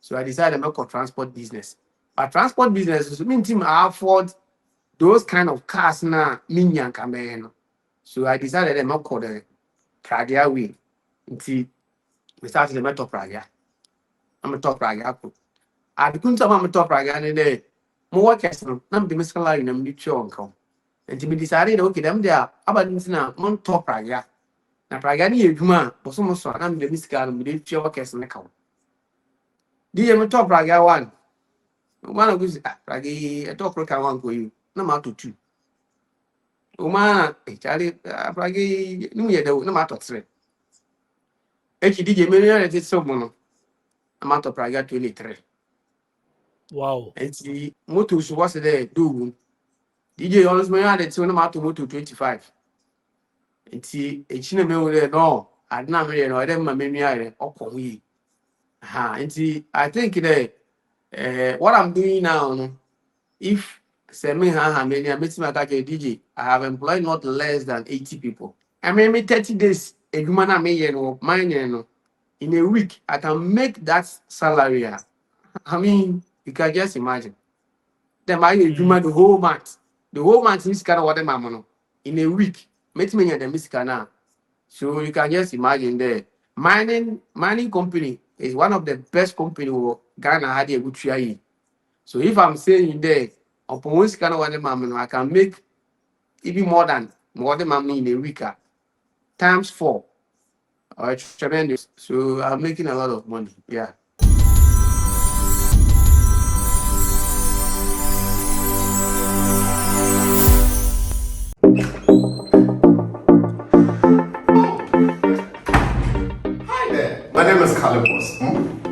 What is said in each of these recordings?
So I decided to make a transport business. But transport business means I afford those kind of cars na minyan kameno. So I decided to make the Pragia way. Until we started to make top Pragia. I'm a top Pragia. I couldn't tell my top Pragia in there. More workers, I'm the muscular in a mutual income. And to be decided, okay, them there, about this now, on top Pragia. Now Pragia ni Juma, but so much so I'm the musical with the workers in the account. The top Pragia one. One of these Pragia, a top Pragia one for you. No matter two. Uma, Charlie, Pragia, no matter three. DJ Million, it is so mono. Amount of Praga 23. Wow. And see, Motus was there, do. DJ always may add it to Moto 25. And see, a Chinamel, no, I'd not really know them, my memory, or we. And see, I think that what I'm doing now, if Semi Hamania meets my DJ, I have employed not less than 80 people. I mean, 30 days, a human, I may know, mine, in a week, I can make that salary. I mean, you can just imagine. Then I human the whole month. The whole month is kind of what them are in a week. Make me the miss now. So you can just imagine the mining company is one of the best company who Ghana had a good try. So if I'm saying there, upon one kind of what them I can make even more than in a week. Times 4. It's tremendous. So I'm making a lot of money. Yeah. Hi there. My name is Calibos,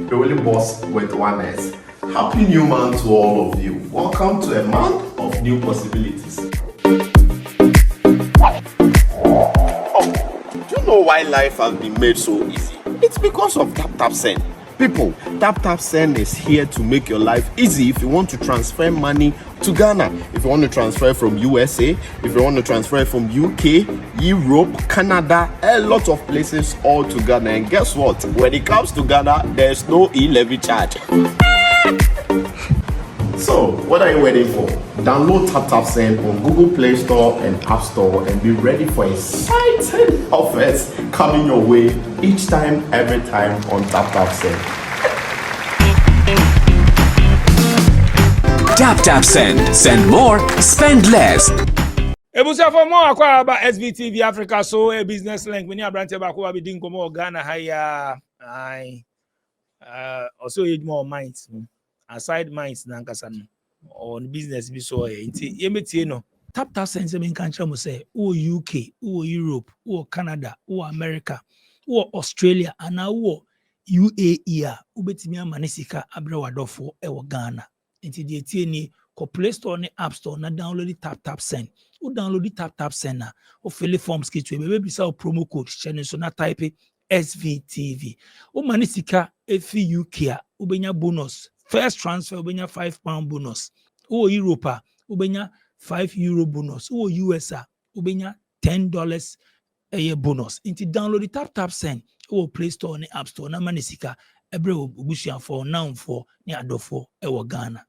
the only boss with one S. Happy new month to all of you. Welcome to a month of new possibilities. Do you know why life has been made so easy? It's because of Tap. People, Tap is here to make your life easy if you want to transfer money to Ghana. If you want to transfer from USA, if you want to transfer from UK, Europe, Canada, a lot of places all to Ghana. And guess what? When it comes to Ghana, there's no e-levy charge. So, what are you waiting for? Download Tap on Google Play Store and App Store and be ready for exciting offers coming your way each time, every time on Tap. Tap send more, spend less. Ebusa for more akwa about SVTV Africa, so a business link. We need a branch about what we didn't come more Ghana higher. Also need more minds. Aside minds nankasan on business be so yemeti no tap send some country mo say o UK o Europe o Canada o America o Australia and o UAE a ubetimi amanisika abre wadofo e wo Ghana enti de tie ni ko Play Store ni App Store na download tap send o download tap send na o fill forms kitwe be bisa o promo code channel so na type SVTV o manisika efi UK a ubenya bonus. First transfer, ubenya £5 bonus. Or Europa, ubenya €5 bonus. Or USA, ubenya $10 a year bonus. Into download the tap send. Or Play Store ni App Store na manisika. Ebre ubushian for now for ni adofo ewa Ghana.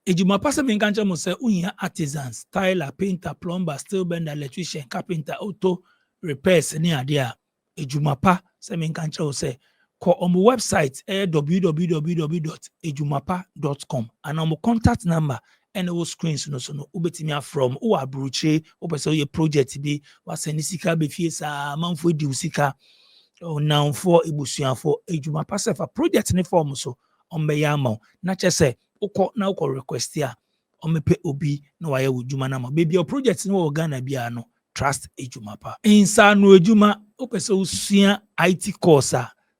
Ejuma pasa minkancha mo se unya artisans, tyler, painter, plumber, steel bender, electrician, carpenter, auto repairs ni adia. Ejuma pa se minkancha mo se call on my website www.ejumapa.com and on my contact number and our screens no ubetimi from o abruche o pese ye project bi wase ni sika be fie sa manfo di usika o now for ebusuafo Ejumapa se fa project ni form so on be yama na chese ukọ na ukọ request ya o mepe obi na waye wujuma na ma baby project ni wo Ghana bia no trust Ejumapa insa no ejuma o pese usua IT course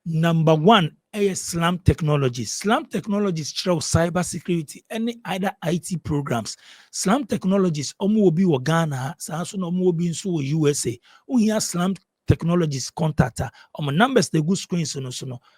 Number 1 is Slam Technologies. Slam Technologies show cybersecurity, any other IT programs. Slam Technologies, omu obi wa Ghana, sanso no omu obi nso USA. Uhiya Slam Technologies contacta. Omo numbers the good screens no.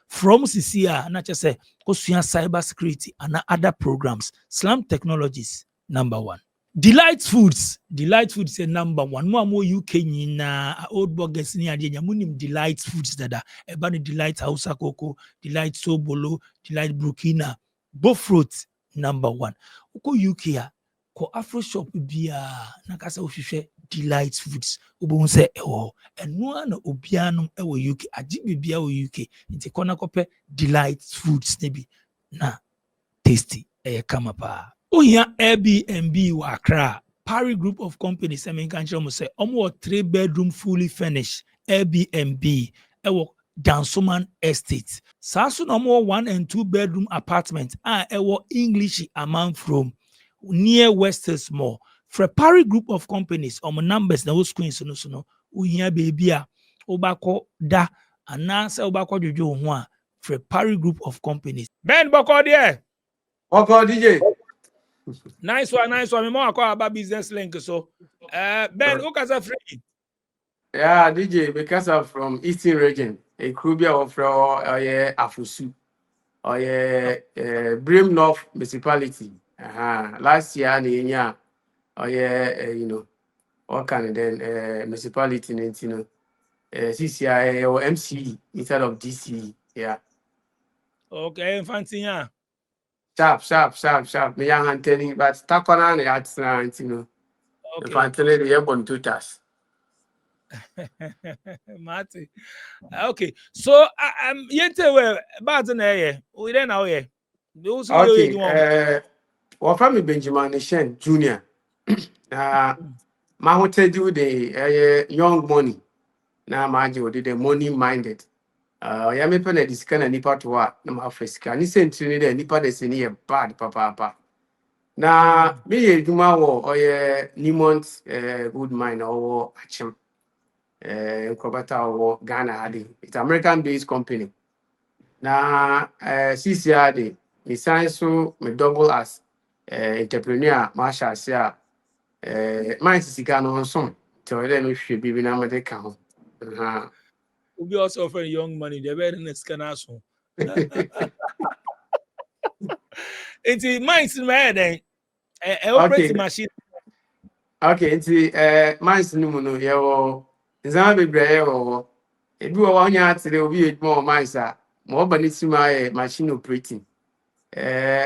From CCA, na just say, cybersecurity and other programs. Slam Technologies, number 1. Delight Foods is number one. More UK na old burgers ni ade nyamunim Delight Foods dada. Eba ni Delight Hausa Coco, Delight Sobolo, Delight Burkina. Both fruits number one. Uko UK a ko Afro shop bia na kasa ohwehwe Delight Foods. Ubo se ewo. Eno na obianom ewo UK. Ajibi bia ewo UK. Nti kona kope Delight Foods ne bi na tasty kama pa. Ohia Airbnb wa Accra. Parry Group of Companies, I mean, can't you say, 3-bedroom fully furnished Airbnb, ewo Dansoman Estate. Sasu no more 1 and 2 bedroom apartments, ewo English amount from near Westers Mall. For Parry Group of Companies, numbers na screens no, uhia baby a, obako da, anansa obako jojo ho for Parry Group of Companies. Ben Boko there. Okay, DJ. Nice one. Me more about business link. So, Ben, who can free? Yeah, DJ, because I'm from Eastern region, a Krubia of Afusu, Brim North municipality. Last year, what kind of then municipality, CCI or MCE instead of DCE. Yeah. Okay, fancy, yeah. Sharp. Me young hunting, but Takona and at Okay. Fantasy, the airborne tutors. Marty. Okay, so yente we bad na here. We then now here. Those Okay. Well, from me Benjamin Shen Junior. My hotel do the young money. Now my do the money minded. Ya me pen this kind of nipa to what na my face can listen to the nipa de seni bad papa. Na me ye duma wo Nimont good mind or Achim. Nkobata or Ghana ade. It's American based company. Na CCR me sign so me double as entrepreneur Marshall say mine sika no so to let me hwe bibi na me de ka ho. we also offer young money. The very next can also. It's mine's in my head. Operating machine. Okay, it's mine's no no ye wo nzama bebre ye wo ebi wo onya atire obi edmo mine's a mo ba ni sima machine operating.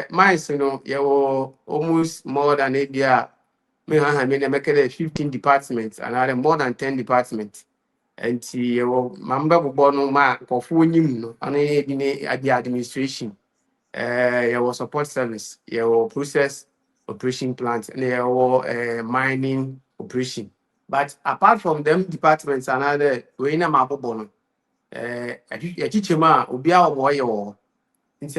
Mine's no ye wo almost more than a year. Me make 15 departments and more than 10 departments. And member bono ma kofu nyim no ane the administration your support service your process operation plant and your mining operation. But apart from them departments another we na ma bono echichema obi a omoye nti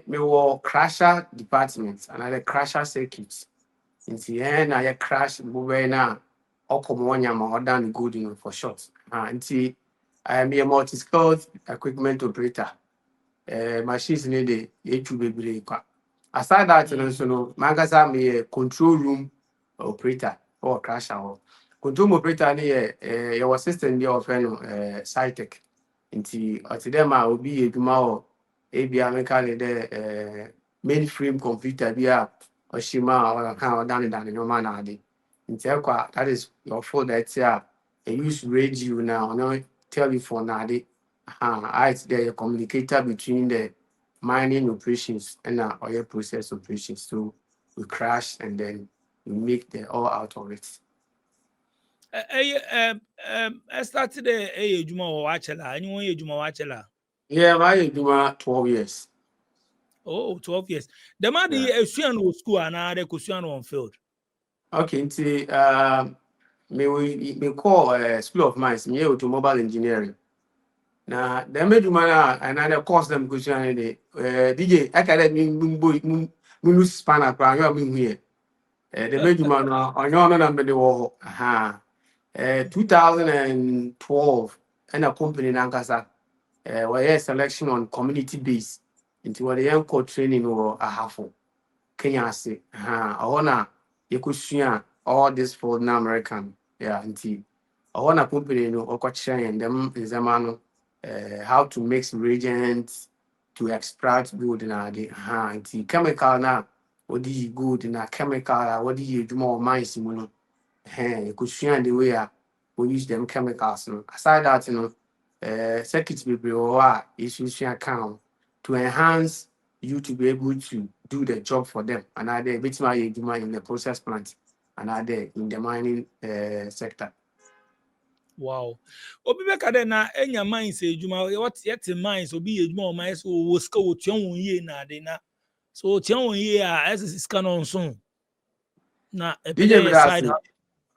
me wo crusher department another crusher circuits nti na ya crash bube na okomonya ma odan good for short. Nti I am a multi-skilled equipment operator. Machines need the bebre kwa. Aside that, magasa me a control room operator or crasher. Control room operator ni your assistant be of Cytec. Nti otidema obi eduma o ebia meka de mainframe computer bia oshima or kan dan no man ade. Nti that is your fault that I use radio now, no telephone now. It's the communicator between the mining operations and oil process operations. So we crash and then we make the all out of it. I started a Juma Wachela. Anyone a Juma Wachela? Yeah, I do 12 years. Oh, 12 years. The man the school and now the Kusian on field. Okay, me call School of Mines, me automobile engineering. Now, the medumana another course them question DJ academy lose spanner crown you have been here. The medumana on your number the war 2012 and a company Nankasa where selection on community base into what the young code training or a half Kenya say I wanna you could see all this for the American. Yeah, indeed. I want a company, or and them is a man how to mix reagents to extract gold in the chemical now. what do you good in a chemical, what do you do more mines, you know? You could share the way we use them chemicals. You know. Aside that, you know, circuits will be or issues account to enhance you to be able to do the job for them. And are there bit my in the process plant and are there in the mining sector. Wow. Obi beka de na enya mines ejuma what yet mines obi ejuma o mines o ska o tion won ye na de na. So tion won ye a SS scan on so. Na e DJ pede side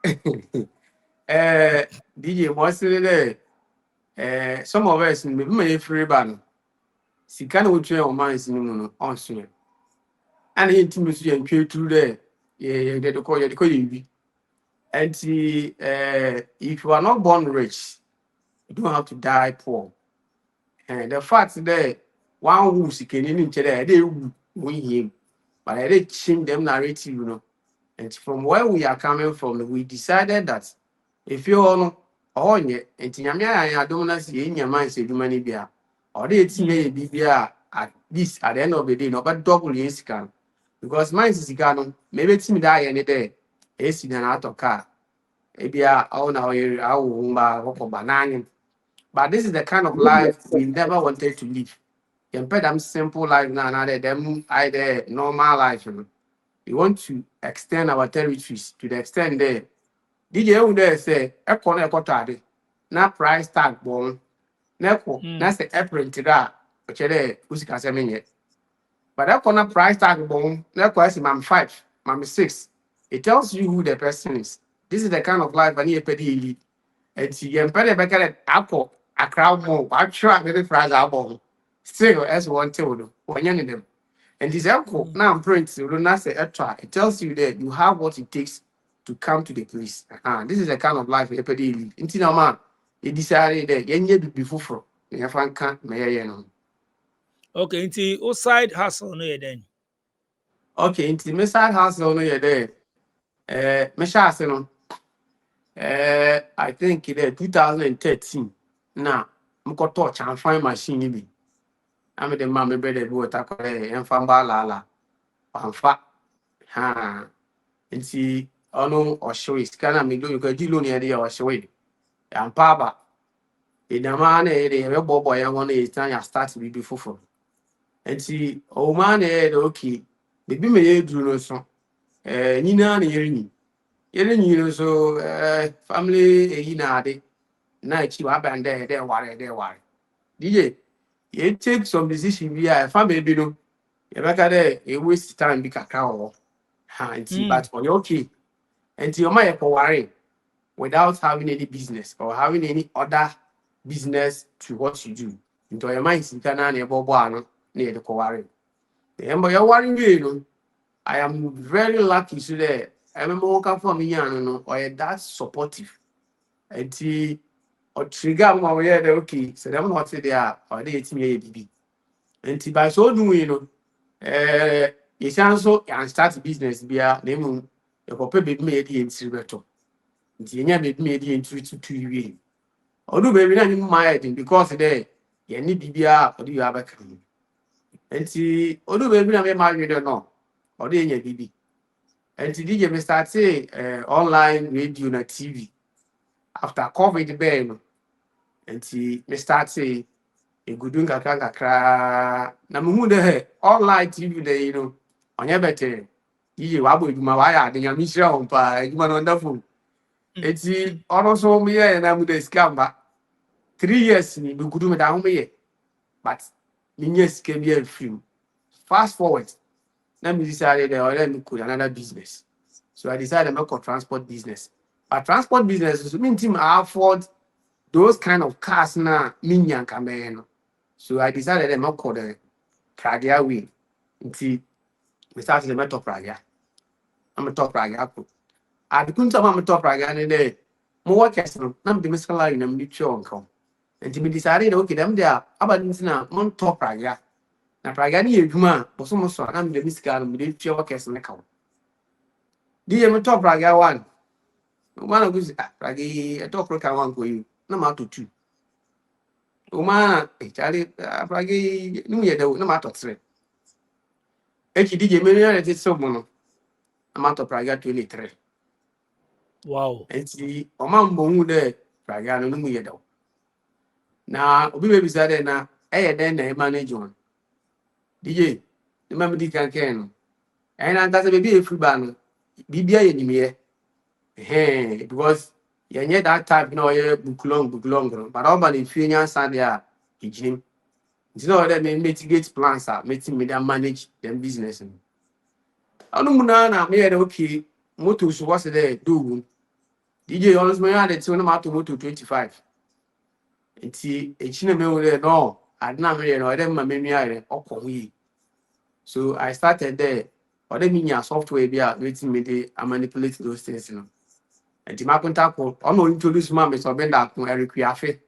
Bradley. DJ mostly there. Some of us maybe may free ban. Sika na wotua o mines ni mu no onso. And he intimacy and trade through there. Yeah, they call you. And see, if you are not born rich, you don't have to die poor. And the fact that one who is in there, they win him, but I did change them narrative, you know. And from where we are coming from, we decided that if you all on it, and Tiamia, I don't see in your mind, say, do money beer, or they may be at least at the end of the day, no, but double in scan. Because mine is Gano, maybe it's me die any day. It's in an out of car. Maybe I own our banana. But this is the kind of life we never wanted to live. You can put them simple life now, them either normal life. You know. We want to extend our territories to the extent there. DJ would there say, a corner cotard, not price tag bone, that's the apron to that, which are Usika Semin. But that corner price tag bone, that question, Mam 5, Mam 6. It tells you who the person is. This is the kind of life I need a petty elite. And see, you better back at apple, a crowd more, I try very price album. Still, as one told when you're in them. And this uncle now I'm praying to not say extra. It tells you that you have what it takes to come to the place. This is the kind of life a petty elite. Until now, man, he decided that you need to be full. You can't, may Okay, into o side hustle no then. Okay, into my side hustle, no, you're there. My shas, no. I think in 2013. Now, I'm going to touch and find machine. I'm the mammy better go attack and famba la. And see, oh no, or show is kind of me do you could do near the or show it. And papa, in a man, a boy, I want to time I start to be before. And see, oh man, okay, maybe me do no so. Nina, hearing you so family, you know, night you have and there, worry. DJ, you take some decision via family, you know, you better a waste time be cacao. And see, but on your key, and your mind for worry without having any business or having any other business to what you do. Into your mind, in Ghana, near Bobo, near the Kowari. The ember you're worrying, you know, I am very lucky today. I remember walking from me, or that's supportive. And see, or trigger my way, okay, so them not say they are, or they eat me a baby. And see, by so doing, you know, it's also and start business, be a name, you could pay made in Silverto. Nti nya be me di entry to you. Odu baby na ni my head because there ye ni bibia odu you abaka. Nti odu baby na me marry no. Odu nya bibi. Nti DJ me start say online radio na TV. After COVID be no. Nti me start say e gudun kakra na me hu de online TV de you know. Onya better. DJ wa bo eduma wa ya de nya mi share on pa eduma no wonderful. It's also me and I'm with the scam. 3 years me could do me down me, but years came here free. Fast forward, let me decided let me could another business. So I decided to make a transport business. But transport business means I afford those kind of cars now. Minion come. So I decided to make the Pragia way. Until we started to make top Pragia. I'm a top Pragia. I couldn't tell my top again there. More workers, none of the muscular in a mutual income. And to be decided, okay, them there, about now, one top Praga. Now, Praga, you man, was almost so I'm the miscal with the workers in the count. The top Praga one. One of those Praga, a top Praga one for you, no matter two. Oh, man, Charlie, Praga, no matter three. DJ me ya te so mo no. Amato praga 23. Wow. Enti o ma mbo hu de praga no mu ye daw. Na obi be bisa de na den na e manage on. DJ, the man di kan ken. And I got a baby free ban. Bibia ye nimie. Because you need that type no ye book long. But all about if you stand there, you know that they mitigate plans are making me manage them business. I don't know now me okay. Motors was there do. DJ always me had it when I'm to motor 25. And see a chine me there no. I didn't know them my menu or so I started there. Or they mean your software be waiting me they I manipulate those things, you know. And the contact code, I'm not introduce mammy so bend up to Eric Yafe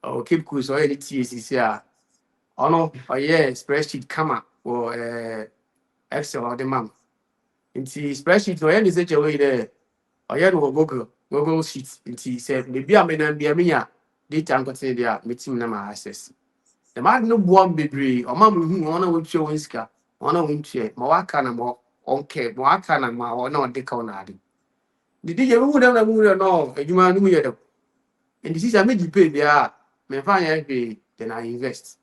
or keep cool so any TCC here. Oh no, oh yeah, spreadsheet come up or Excel or the mom. Into spreadsheet or any such a way there. Oh yeah, no Google sheets. Into said maybe I may not be a mere data and consider their meeting number access. The man no one baby or mamma who wanna will show Winska, wanna win chair, Moakana more on care, Moakana ma or not deconadi. The DJ who never move no, a human who yet. And this is a made you pay there. Me find I pay, then I invest.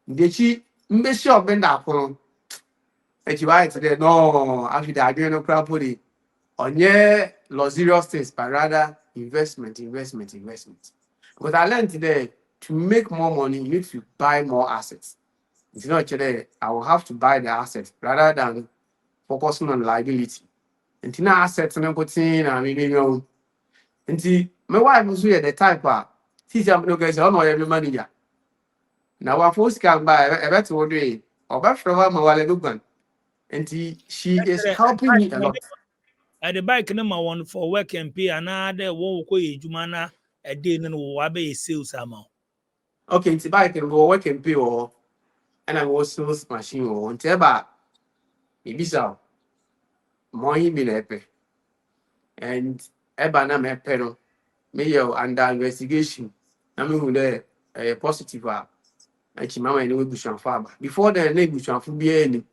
The chi mbe shop bend up on. And you buy today, no, after the idea no property. On yeah, luxurious things, but rather investment. Because I learned today to make more money, you need to buy more assets. It's not today, I will have to buy the assets rather than focusing on liability. And now assets and everything, I mean, you know. And my wife was here the type teach am no guys, I know every manager. Now our first can buy a better order or back from my wallet look. And she is helping me a lot. At the bike number one for work and pay another walk away Jumana a day and wabe sales amount. Okay, it's bike and go work and pay or and I was sales machine or whatever. Maybe so. Money be happy. And Ebana me pedal. Me under investigation. I mean, there a positive. And mama and we bush and far. Before the name bush and be any.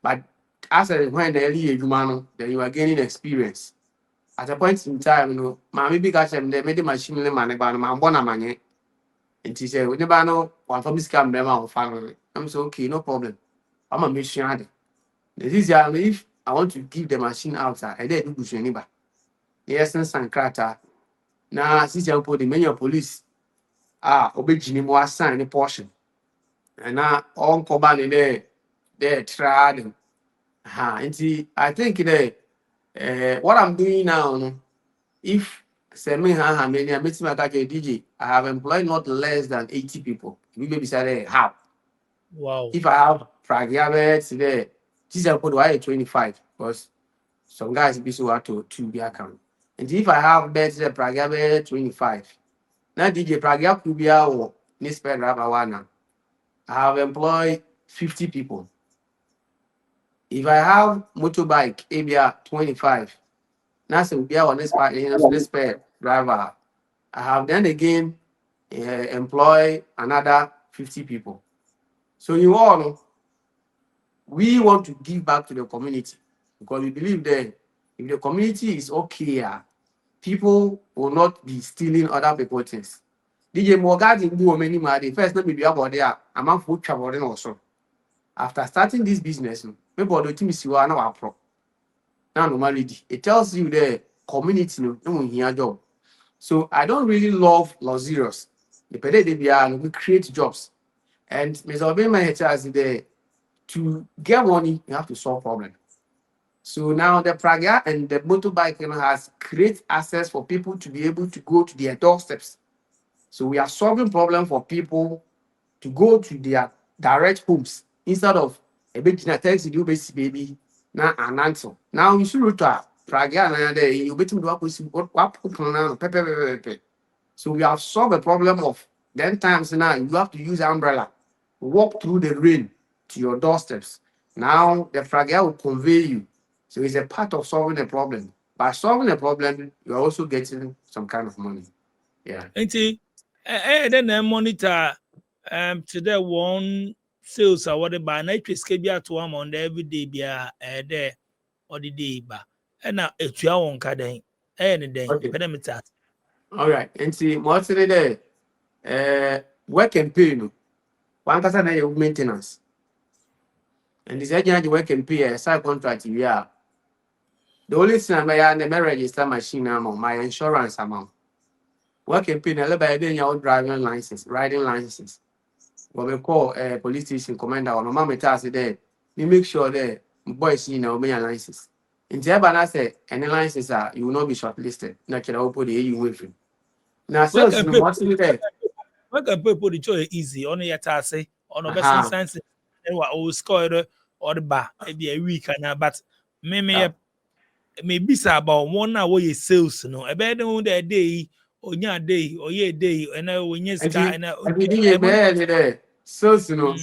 But as I when the early human, then you are gaining experience. At a point in time, you know, my maybe catch them, they made the machine man about my bona man. And she said, we never know one from this scam them out family. I'm so okay, no problem. I'm a mission. This is if I want to give the machine out, I did do bush anybody. Yes, and crater. Now, since you put the many police, obey Jimmy was sign a portion. And now all combined there tried. And see, I think that what I'm doing now, no, if semi ha many I meet my DJ, I have employed not less than 80 people. We maybe say half. Wow. If I have Pragiabets there, this is put why 25 because some guys be so hard to be account. And if I have beds there Pragiabet 25. Now DJ Pragia could be our Nispe Rabawana. I have employed 50 people. If I have motorbike, ABR 25, that's will be our next pair driver. I have then again employ another 50 people. So you all know, we want to give back to the community because we believe that if the community is okay, people will not be stealing other people's things. DJ Morgan do many money. First, let me be about there. I'm a food traveling also. After starting this business, people do think you are now pro. Now normally it tells you the community no here job. So I don't really love luxurious. The pede they be we create jobs. And Mr. Obama has the to get money, you have to solve problems. So now the Praga and the motorbike has great access for people to be able to go to their doorsteps. So we are solving problem for people to go to their direct homes instead of a bit text you baby now an answer. Now you should to Praga and you bet me what so we have solved the problem of then times now you have to use umbrella, walk through the rain to your doorsteps. Now the Praga will convey you. So it's a part of solving the problem. By solving the problem, you're also getting some kind of money. Yeah. And then I monitor today one sales are what about night schedule to one on every day be a there or the day ba. And now it's your own caden. Any day, Okay. pedemeter. All right. And see, what's there? Work and pay. No. One person na your maintenance. And this agent work and pay a side contract. Yeah. The only thing I may register machine amount, my insurance amount. Work and pay. Na by then your driving license, riding license. What we call police station commander or my mama tells you there. You make sure that boys you know me license. In Jabana say any licenses are you will not be shortlisted. Naturally, I'll put the AU with him. Now, Work sales and no pay. what's in there. Work and pay put the choice easy on your task. On a best Aha. sense, and what will score or the bar maybe a week and but Yeah. maybe about 1 hour sales no. A better on the day or your day or your day and when you And scar he and and he didn't there. Sales no.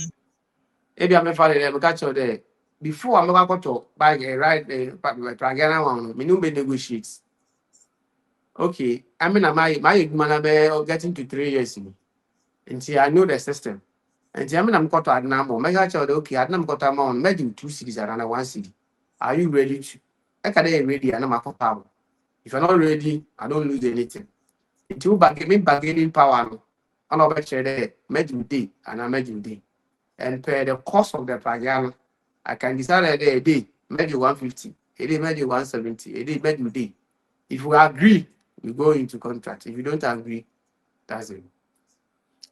Maybe I'm a father there. Catch you there. Before I'm going to buy a ride, Pragana one. Me no be negotiate. Okay. I mean, my man be getting to 3 years. Until I know the system. And I mean, I'm got to add number. Make sure okay. Add number got amount. Maybe 2 cities around 1 city. Are you ready to? I can't ready. I'm not power. If you're not ready, I don't lose anything. Until bargaining power. I'm not sure there. Maybe day and I maybe day. And per the cost of the program, I can decide a day, maybe 150, a day, maybe 170, a day, maybe day. If we agree, we go into contract. If you don't agree, that's it.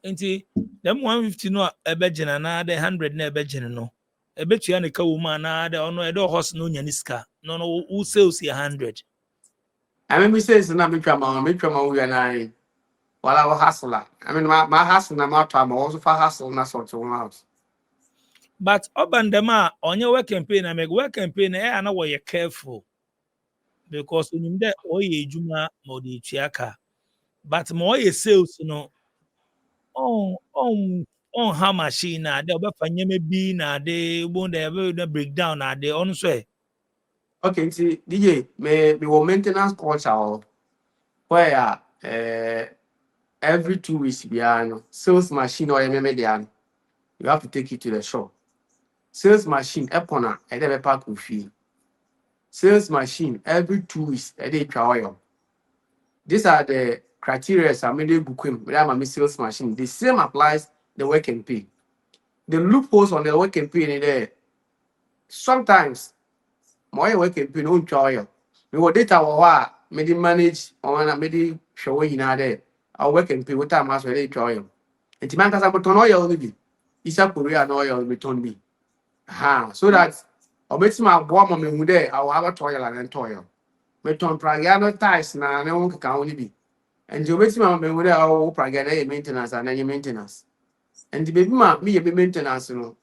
Nti them 150 no ebegina na the 100 na ebegina no ebetua ne ka wo ma na the ono edo horse no nya niska no who sales 100. I mean, we say it's not make we are nine. While I was hustler. I mean, my hustle, I'm out time, also for hustle, not sort of house. But oban them on your work campaign I make work campaign I know where you careful because when you there oye ejuma mo di tuaka but mo oye sales no on how machine na de obefa nyeme bi na de bon de breakdown na de on so Okay, see, DJ, me will maintenance culture where every 2 weeks, sales machine or MMA, you have to take it to the shop. Sales machine, Epona, and then pack with fee. Sales machine, every 2 weeks, a day oil. These are the criteria I made a book with my sales machine. The same applies the work and pay. The loopholes on the work and pay in there. Sometimes my work and pay no oil. We will data or made manage or made show in there. Our work and pay what time as well oil. And the man has a button oil maybe. It's a Korean oil return me. So that my warm me there, I will have a toil and toil. Meton Pragano ties na ne won kaka woni bi. And you wait my me there our Pragana maintenance and any maintenance. And the baby ma me be maintenance no.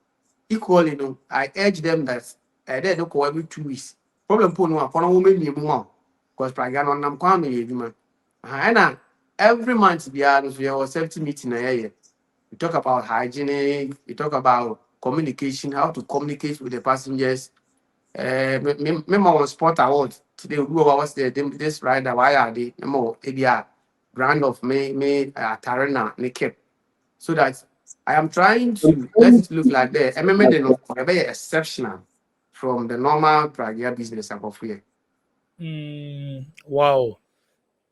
Equally no, I urge them that they don't go every 2 weeks. Problem po no akon wo me mu because Pragano nam kwa me eduma. And every month we are no safety meeting na here. We talk about hygiene, we talk about communication, how to communicate with the passengers. Me on sport award today. Who was this rider? Why are they? More ABR brand of me Tarena me kept so that I am trying to let it look like that. MMA they know very exceptional from the normal Pragia business of here. Wow.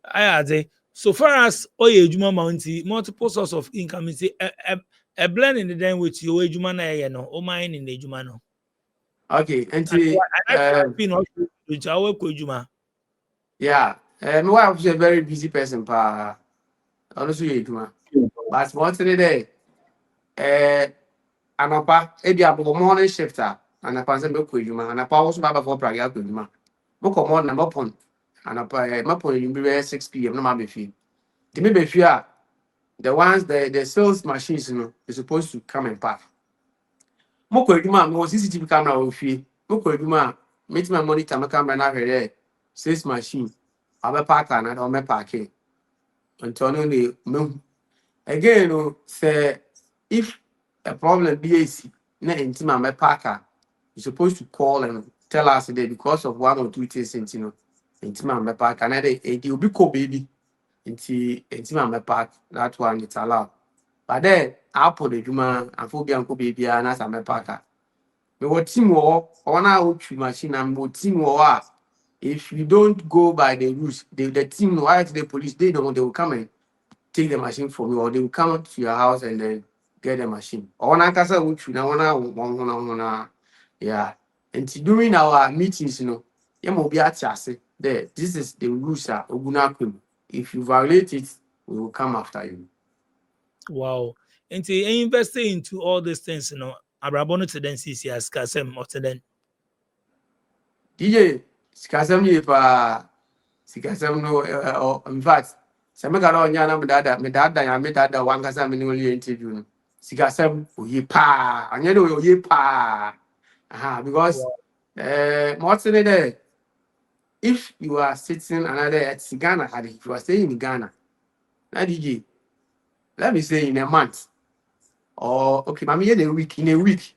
I had so far as oye ejuma mounty multiple source of income is a blend in the den with your ejuma na no o mine in the ejuma no. Okay, and I been also with our ejuma. yeah, my wife is a very busy person, pa. Honestly, but what's today? Anapa, ebi abo morning shifter, anapa nse me kwadwuma, anapa also baba for praga kwadwuma. Mo komo na mopon, anapa mopon you be 6 p.m. no ma be fi. The me be fi the ones the sales machines you know is supposed to come and pack. Mo kwadwuma mo CCTV camera o fi. Mo kwadwuma meet my monitor my camera na hwere sales machine. Abe pack na o me pack it. Until no me again no say if a problem BAC na intima me parker, you're supposed to call and tell us today because of 1 or 2 things intima me parker na it will be cool baby intima me park that one it's allowed. But then Apple the Juma and Phobia and Kobe and as a packer. We were team war on our machine and what team war. If you don't go by the rules, the team, why the police, they will come and take the machine from you, or they will come to your house and then get the machine. Or one casa which you know, yeah. And during our meetings, there, this is the rules. If you violate it, we will come after you. Wow. And to invest into all these things, Abrabono to then see as Kasem or to then. DJ, Sikasem no, in fact, Samagaro Yana Medada, one Kasam in interview. Sikasem, ye pa, and you know, ye pa. Because, what's in there? If you are sitting another at Ghana, if you are staying in Ghana, now DJ, let me say in a month, or okay, maybe in a week,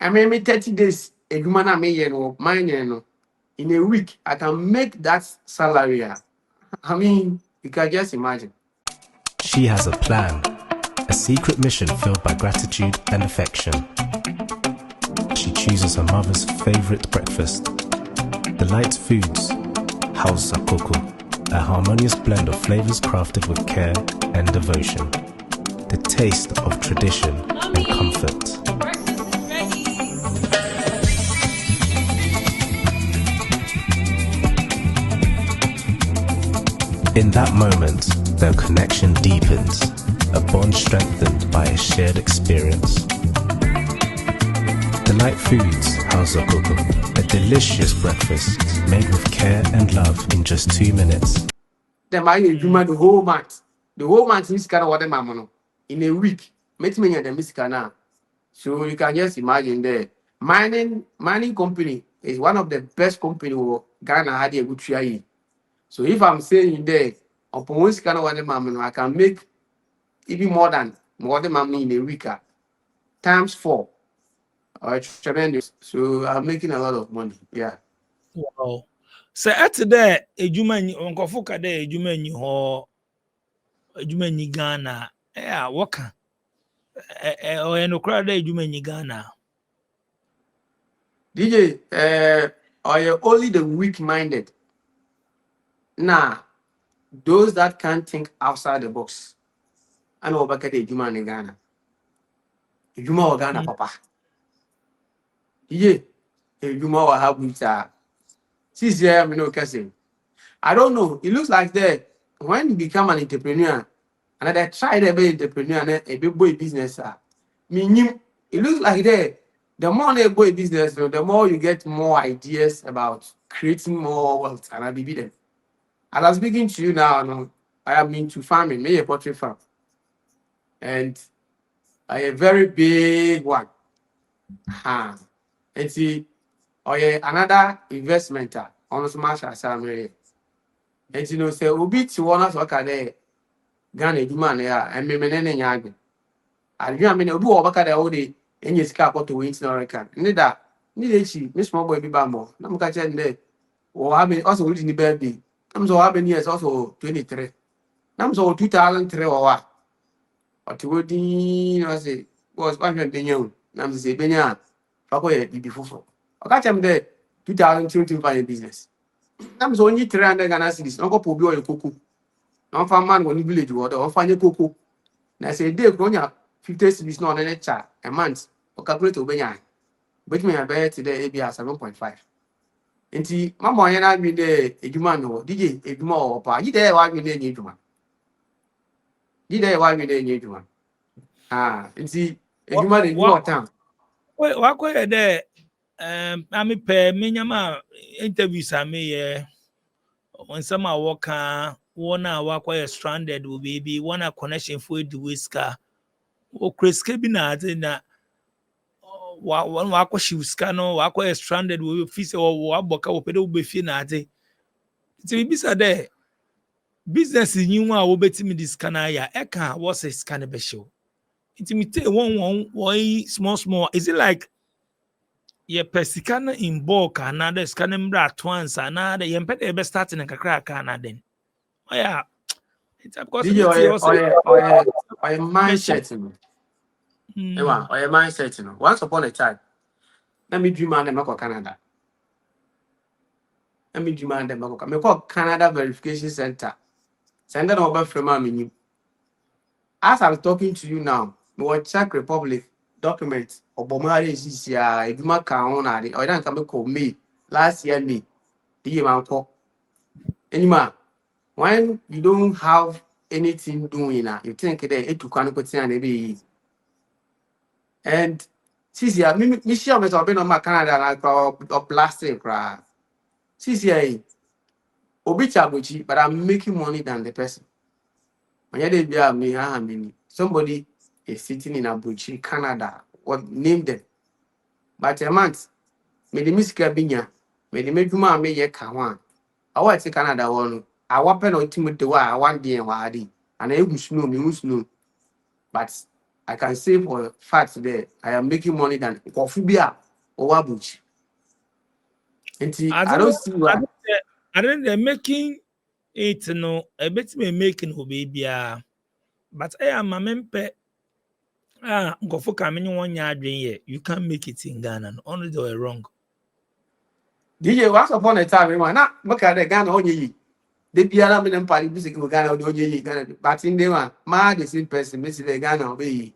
I mean, 30 days, a woman I may know, mine, in a week, I can make that salary. I mean, you can just imagine. She has a plan, a secret mission filled by gratitude and affection. She chooses her mother's favorite breakfast. Delight Foods, House Sakoko, a harmonious blend of flavors crafted with care and devotion. The taste of tradition and comfort. In that moment, their connection deepens, a bond strengthened by a shared experience. Delight Foods, House of Cocoa, a delicious breakfast made with care and love in just 2 minutes. Then I the whole month. The whole month is kind of what I'm in a week. Make me the miskana. So you can just imagine there. Mining company is one of the best company who Ghana had a good try. So if I'm saying there, upon which kind of what I can make even more than money in a week, times 4. It's tremendous. So I'm making a lot of money. Yeah. Wow. So at there, a human Uncle Foka there, a human you Ghana. Yeah, waka. Or no crowd there, human Ghana. DJ, are only the weak-minded. Nah, those that can't think outside the box. I know about the human in Ghana. Human or Ghana, papa. DJ, a human will have with this year, I don't know. It looks like that when you become an entrepreneur, and I try to be entrepreneur and a big boy business, it looks like that the more they boy business, the more you get more ideas about creating more wealth, and I be them. As I'm speaking to you now, I am into farming, maybe a poultry farm, and a very big one. And see, another investment on smash as I'm and say, Ubi to one of work there, Ghana, man, and me, I mean, Ubu over there all day, and you scalp to win in Oregon. Neither, she, Miss Mobile Bambo, I'm catching there. Or I mean, also reading the baby. I'm so having years also 23. I'm so 2003 or what? But to what say, was 100 billion. I'm say, Benya, Paco, before. I catch him there 2025 business. I'm so only 300 Ghana cities. Uncle Pobio and Coco. No farm when you village water or find a cocoa. And I say, Dave, going up 50 cities not an chat a month or calculate Obenya. But me, I bet today, ABR 7.5. Enti mama yana bi de edwuma no DJ edwuma o pa yi de wa bi de enye edwuma yi de wa bi de enye edwuma enti edwuma de new town wa ko ye de ami pe menyama interviews ame when some are worker one wa ko stranded will be one a connection for the whisker o kreske bi na ade na wa she no wa stranded we feel or boka we pede we fie na ade ti bi sa there business yin wa wo betimi dis kana ya e kan what is scan be show intimate one small is it like ye pesicana in bulk and other scanning brat once and other ye pede be starting and kakra kana then oh yeah it's because DJ or mindset Ewa, or your mindset, you know. Once upon a time, let me dream and them Canada. Let me dream and them me call Canada Verification Center. Send them over from me. As I'm talking to you now, me watch Czech Republic documents or Bomari is here, Eduma Kaon, or don't come call me last year me. The man call anymore. When you don't have anything doing, you think that it to can put and be. And since yeah, me share me been on my Canada like or blasting cry. Since yeah, obi chabuchi, but I'm making money than the person. When you dey me, somebody is sitting in Abuchi, Canada. What name them? But a month, me the miska binya, me the meduma me ye kawan. I want to Canada one. I want pen on Timothy I want the wadi, and I wish no me no. But I can say for a fact today, I am making money than Kofubia or Abuchi. And I don't see why. I think they're making it no a bit me making who baby. But I am a member. Go for coming 1 year dream. You can't make it in Ghana. Only they were wrong. DJ, once upon a time, man, now look at the Ghana on ye. They be around in party music in Ghana on ye. But in the one, the same person, Miss Ghana obey.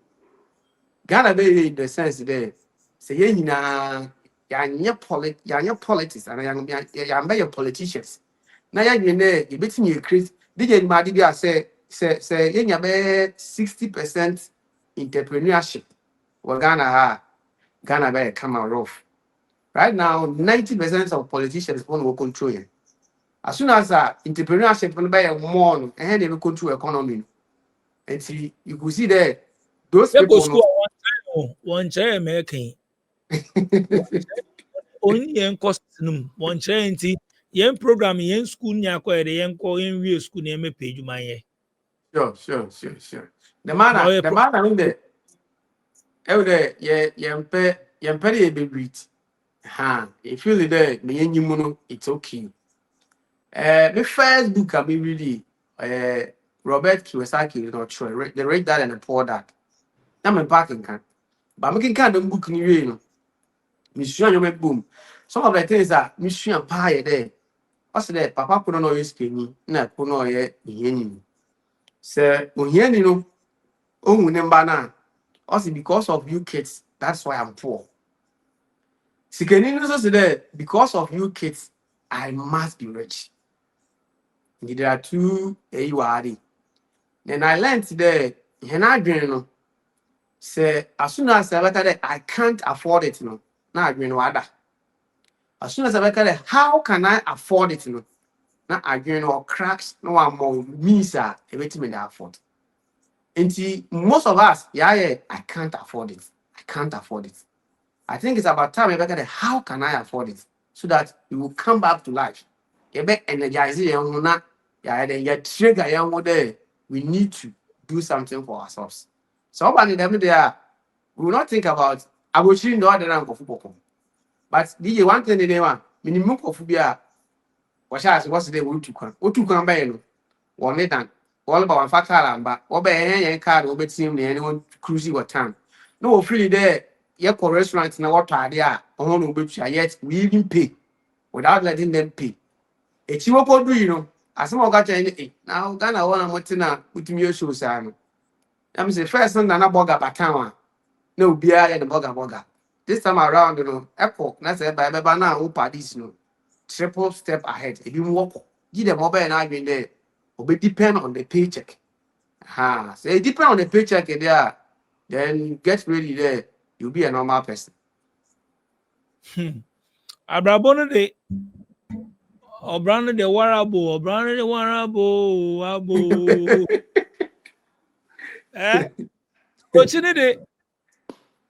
Ghana be in the sense there. Say, you know, you're politics, and I'm your politicians. Now, you're there, you betting you create. DJ Madidia say, you have 60% entrepreneurship. Well, Ghana be come out rough. Right now, 90% of politicians want to control it. As soon as entrepreneurship will buy more, and they will control economy. And see, you could see that those They go people. school one chair making. Only yen cost one chair yen program yen school nyako yen call yen real school name page my Sure. The man in there. Every ye be read. If you there, me it's okay. The first book I be really Robert Kiyosaki, not sure. The Rich Dad and the Poor Dad. I'm a packing can. But making kind of book you know. Mission you make boom. Some of the things that mission pie there. What's that? Papa could not use skinny, na could not yet yen. Sir, when you know, oh, number nine. Also because of you kids, that's why I'm poor. Sikeni also said because of you kids, I must be rich. There are two AURD. Then I learned today, and I dream, say, as soon as I can't afford it, no. Now I dream wada. As soon as I how can I afford it, no? Now I dream or cracks, no one more means everything that afford. And see, most of us, I can't afford it. I think it's about time how can I afford it? So that it will come back to life. You be energize then trigger there. We need to do something for ourselves. So we will not think about I will change the other rank of football. But DJ one thing they want minimum of phobia. What's the way to come? What to come by no? One day done. All about one factor, but what by any card will be seen anyone cruising what time. No free there. Yeah, for restaurants now what idea on which yet we even pay without letting them pay. A cheap do you know? As some got anything. Now Ghana one with me shows. I'm the first one and a bugger back no beer and the bugger. This time around, you know, Apple, that's it by now, who parties, you know, triple step ahead. If you walk, give them mobile and I've been there, will be depend on the paycheck. So it depend on the paycheck there, then get ready there, you'll be a normal person. Abrabono de Obrano de Warabo, abo. Ochine de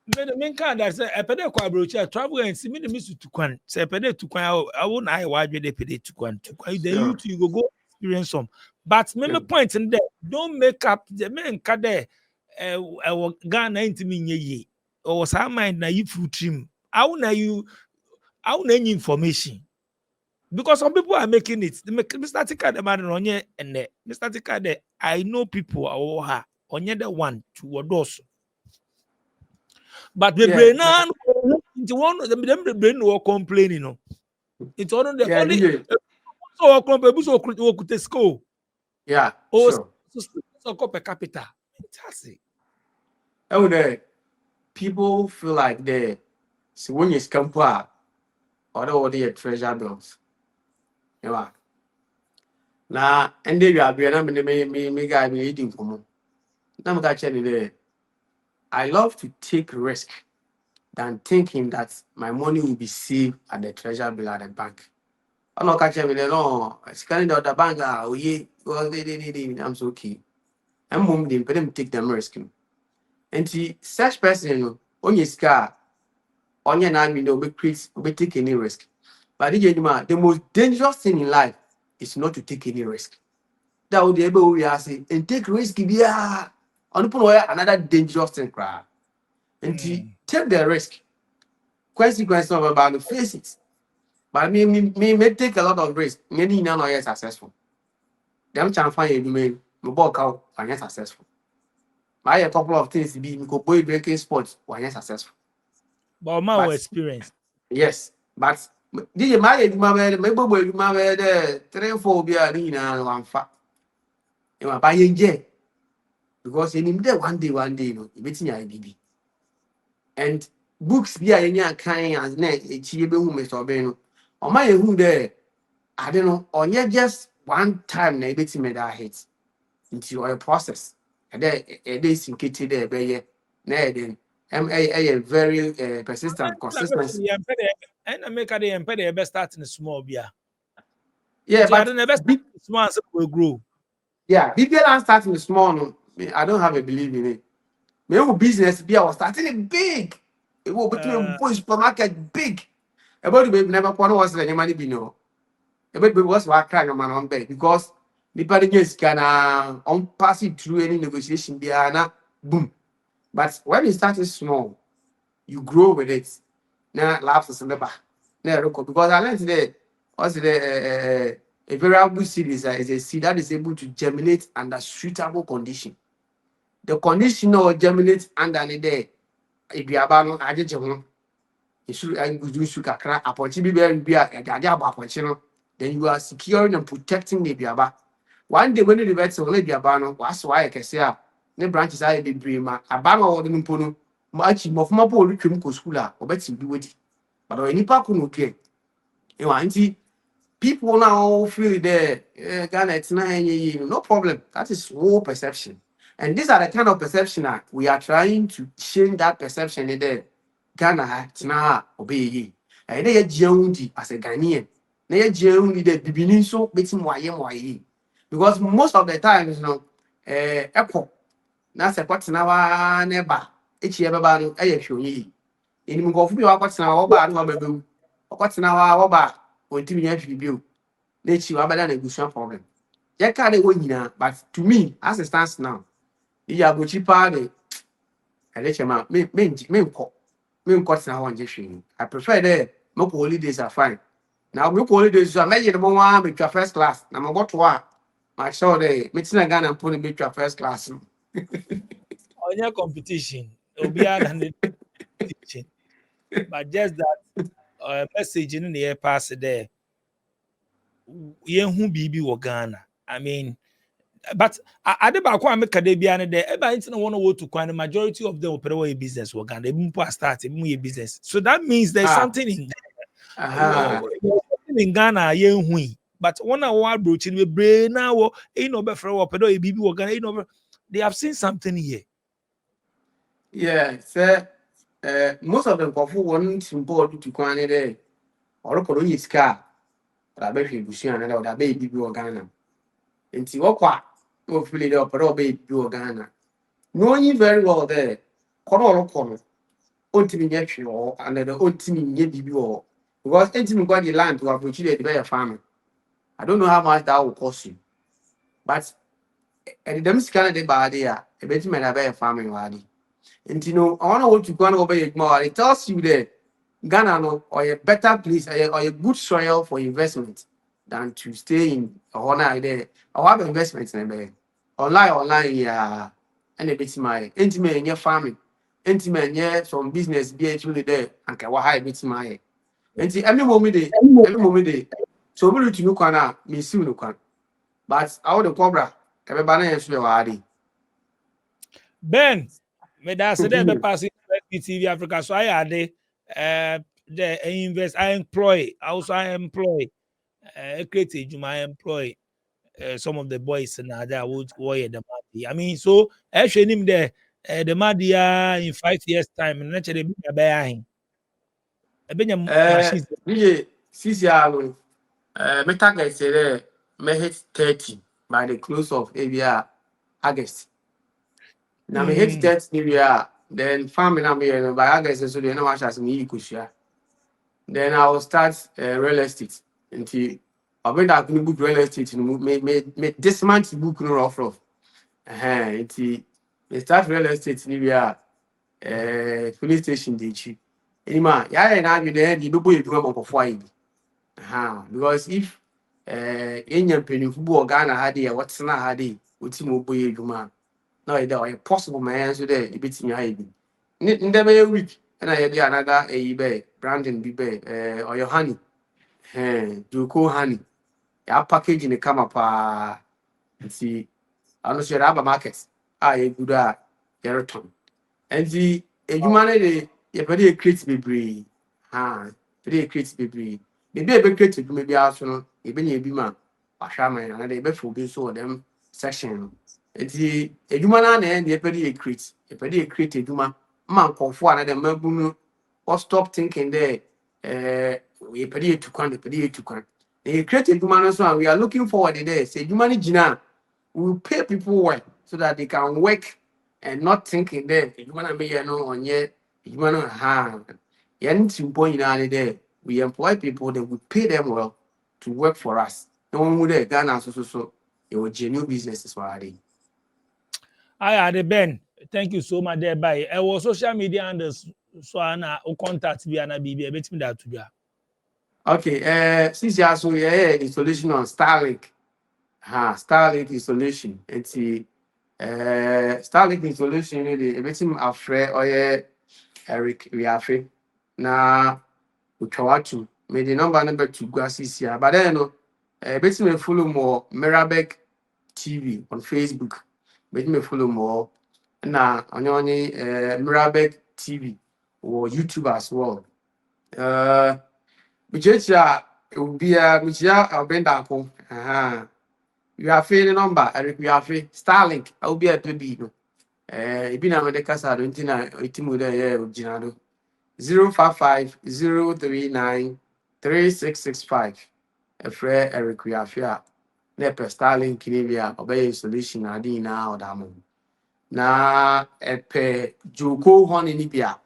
me the main card that say epede kwa brocha travel and see me the miss to kwan say epede to kwan I won't I wadwe de pede to kwan then you go experience some but me point in there don't make up the men ka there Ghana ain't me ye or some mind na you fruit trim how na any information because some people are making it Mr. Tika the man onye and Mr. Tika I know people are onye the one to odos But the Yeah. brain now, into one of them, the brain were complaining. No, it's one of the Yeah, only DJ. so comparable so could school Yeah, or sure. so per capita. Fantastic. Oh, the people feel like they so when you scam or the treasure bills. Yeah. Now, and they are me guy be eating for more. Now, I'm catching it. I love to take risk than thinking that my money will be saved at the treasure bill at the bank. I'm not catching me. No, scanning out the bank. Oh, yeah, well, I'm so okay. I'm mom, they pay them take them risk. And see, such person, on your scar, on your name, you know, be take any risk. But the most dangerous thing in life is not to take any risk. That would be able to say and take risk. Yeah, on another dangerous thing, crap. And take the risk. Consequence of about to face it. But me may take a lot of risk. Many not yet successful. Them can find you may work out and yet successful. I a couple of things be go boy drinking sports when yet successful. But my But experience. yes, but DJ my boy my 3-4 be a one fat. You know, buy because you need one day, no, it's in IBB. And books be a kind as net a chibe who may so be no. On my who there, I don't know, on yet just one time na bit me that hit into your process. And then it is in kitty there, be then a very persistent, consistent. And I make a day and pay the best starting small beer. Yeah, I but don't best small will grow. yeah, BBL starting small. No, I don't have a belief in it. My business be I was starting it big. It will between boy supermarket big. About the baby never quarter was the money be no. About baby was what crying man on bed because the party just can on pass it through any negotiation be boom. But when you start it small, you grow with it. Now laughs is never. Now because I learned today also the a variable seed is a seed that is able to germinate under suitable condition. The condition or germinate under the day. If you are I did you do kakra appointee be a then you are securing and protecting the biaba. One day when the vet will let biabano, was why I can say the branches I be dreamer, a banner or the Nimpono, much of my poor school or better do it. But any park no care. You want people now feel there, Ghana, it's no problem. That is war perception. And these are the kind of perception that we are trying to change that perception in there. Ghana, it's now obey. And they are Jondi as a Ghanaian. They are Jondi the beginning so betting why. Because most of the times, you know, echo, that's a what's now neighbor. Each year, about a show ye. In go for you, what's now about no what's now about when to be nature rather than a good problem. You can't win, but to me, as it stands now, you are go cheaper. I let you out. Me cut now on just I prefer the no holidays are fine. Now, we holidays are made the one with your first class. Now, I'm about to work. My show day, meeting again and putting with your first class. On your competition, it'll be hard than the teaching. But just that message in the air pass there. Who be Ghana. I mean, but I did back one make a day behind there. Everybody don't want to go to Kwan. The majority of them operate a business work and they move start a business. So that means there's something in Ghana. But one hour broaching with brain now, ain't no better or pedo a BB work and ain't no. They have seen something here. Yeah, sir. Most of them go for one simple to Kwan there. Or a car. But I bet you see another baby Ghana. And see what hopefully the opera baby Ghana. Knowing you very well there. Corner. Ultimate action or under the ultimate baby or because anything got the land to appreciate the better farming. I don't know how much that will cost you. But at the scan the body, a bit may have a farming body. And you know, I want to go over it more. It tells you that Ghana no, or a better place or a good soil for investment than to stay in a honor there or have investments in there. Online, yeah, and a bit my intimate in your farming. intimate yeah some business be actually there and can wa high bit my and every moment day so we to no kwana me see no kwan but I would cobra everybody na yes we wadi Ben, me da se dey be pass TV Africa, so I had the invest, I employ, also I employ, create I employ some of the boys and other would warrior the Madi. I mean, so actually him there, the Madia in 5 years time, and naturally be a bearing. A bit machines. DJ CCR me target say there me hit 30 by the close of ABR August. Now me hit 30 area, then farming na me by August so they know much as me ikushia. Then I will start real estate. Until I went out to book real estate me this month book no rough. Until me start real estate in area police station dey cheap. Anyway, yeah na you there the people you do am for because if any penny football Ghana had there what's not had it with him boy juma no it is possible man so there a bit in high never week and I had another a branding be or your honey do cool honey ya package in the camera pa see I don't share about markets I good your return and the a human you better create be very create be maybe a bit creative, maybe also even a bima, a shaman, and a bit for being so them section. It's a human and a pretty create a duma, man call for another member or stop thinking there. We pretty to come, they create a human so we are looking forward to this. Say human jina will pay people well so that they can work and not thinking there. Human be on yet, human hand. Yanti point in there. We employ people that we pay them well to work for us. No one would Ghana so it was genuine businesses for it. I had Ben. Thank you so much there by our social media handles so ana contact me and be a bit me that to be. Okay, since you also installation on Starlink. Starlink installation. It's the Starlink installation a bit afraid or Eric we are free. Now Uchawatu made the number 2 glasses here. But then basically follow more Mirabek TV on Facebook. Basically follow more now on Mirabek TV or YouTube as well. Which it will be which I'll bend up. You are free the number, Eric. We are free. Starlink. I will be a baby. It been a medical side, original. 055-039-3665. Efre Eric Riafia. Nepe Starlink Kinevia obey solution Adina or Damon. Na epe Joko Honey Nipia.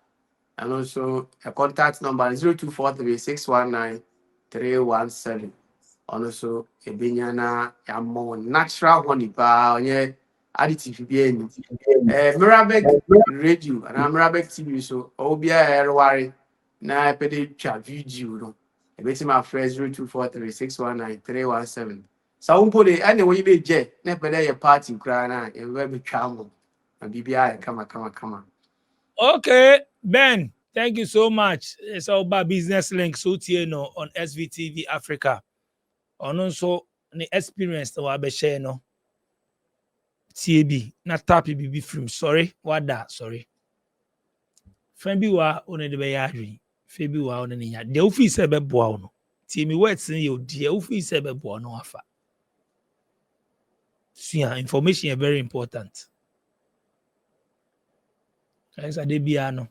And also a contact number 0243-619-317. Also a binyana yamo natural honey pa onye additive bien. Mirabek radio and Mirabek TV so obia erware na pede twa video no e beti my friend 0243-619-317 so umpo de anyway be je na pede your party kra na e we be twa mo na bibia kama Okay, Ben, thank you so much. It's all about business link so no on SVTV Africa. On also the experience that we share no TAB na tap BB film sorry what that sorry friend bi wa on the be yadri fe bi wa on the nya de ofi se be boa no tie me words in you de ofi se be boa no afa so information is very important as a debia no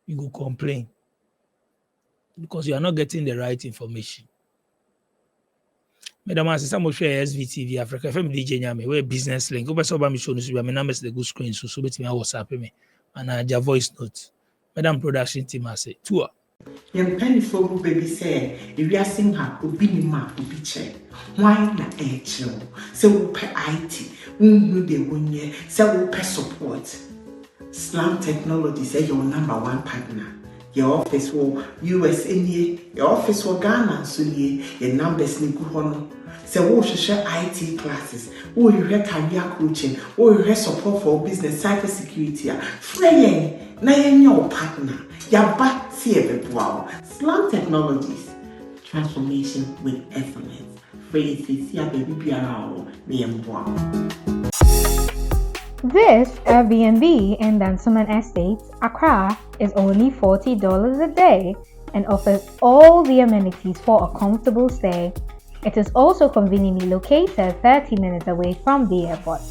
you go complain because you are not getting the right information. Madam, as some share SVTV Africa, FM DJ Nyame, we business link. Over so me show no my numbers the good screen so bet me WhatsApp me and your voice note. Madam production team I say tour. Young penny for baby say, if you are seeing her, obi ni ma obi che. Why na chill? So we pay IT, we de wonye, so we pay support. Slam Technology say your number 1 partner. your office wɔ US nie, your office wɔ Ghana nso nie, your numbers ne gu hɔ no. Sɛ wohwehwɛ IT classes, wohwehwɛ career coaching, wohwehwɛ support for business, cybersecurity a, frɛ yɛn na yɛnyɛ wo partner. Yaba si yɛbɛboa wo. Slant Technologies, transformation with excellence. Frɛ yɛn sisi a baabi biara wo na yɛmboa wo. This Airbnb in Dansoman Estates, Accra, is only $40 a day and offers all the amenities for a comfortable stay. It is also conveniently located 30 minutes away from the airport.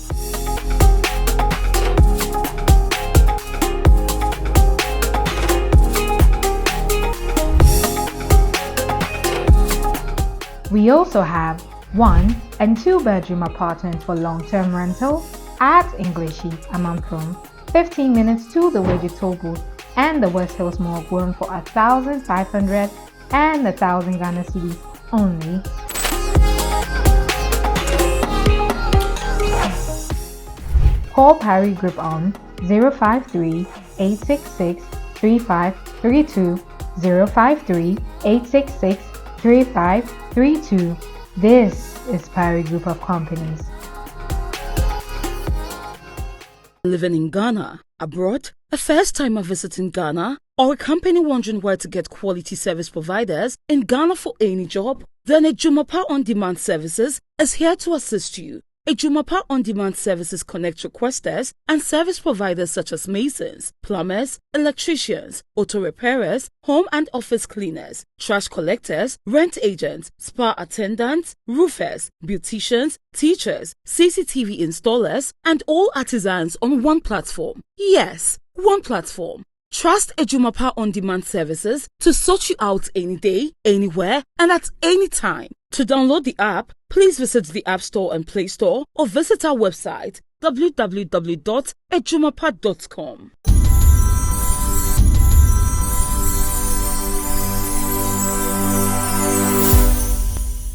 We also have 1 and 2 bedroom apartments for long-term rental at Englishi, Amamprum, 15 minutes to the Wejito booth and the West Hills Mall, going for 1,500 and 1,000 Ghana cedis only. Call Parry Group on 053-866-3532, 053-866-3532. This is Parry Group of Companies. Living in Ghana, abroad, a first-timer visiting Ghana, or a company wondering where to get quality service providers in Ghana for any job? Then Ejumapa On Demand Services is here to assist you. Ejumapa On Demand Services connect requesters and service providers such as masons, plumbers, electricians, auto repairers, home and office cleaners, trash collectors, rent agents, spa attendants, roofers, beauticians, teachers, CCTV installers, and all artisans on one platform. Yes, one platform. Trust Ejumapa On Demand Services to sort you out any day, anywhere, and at any time. To download the app, please visit the App Store and Play Store or visit our website www.ejumapa.com.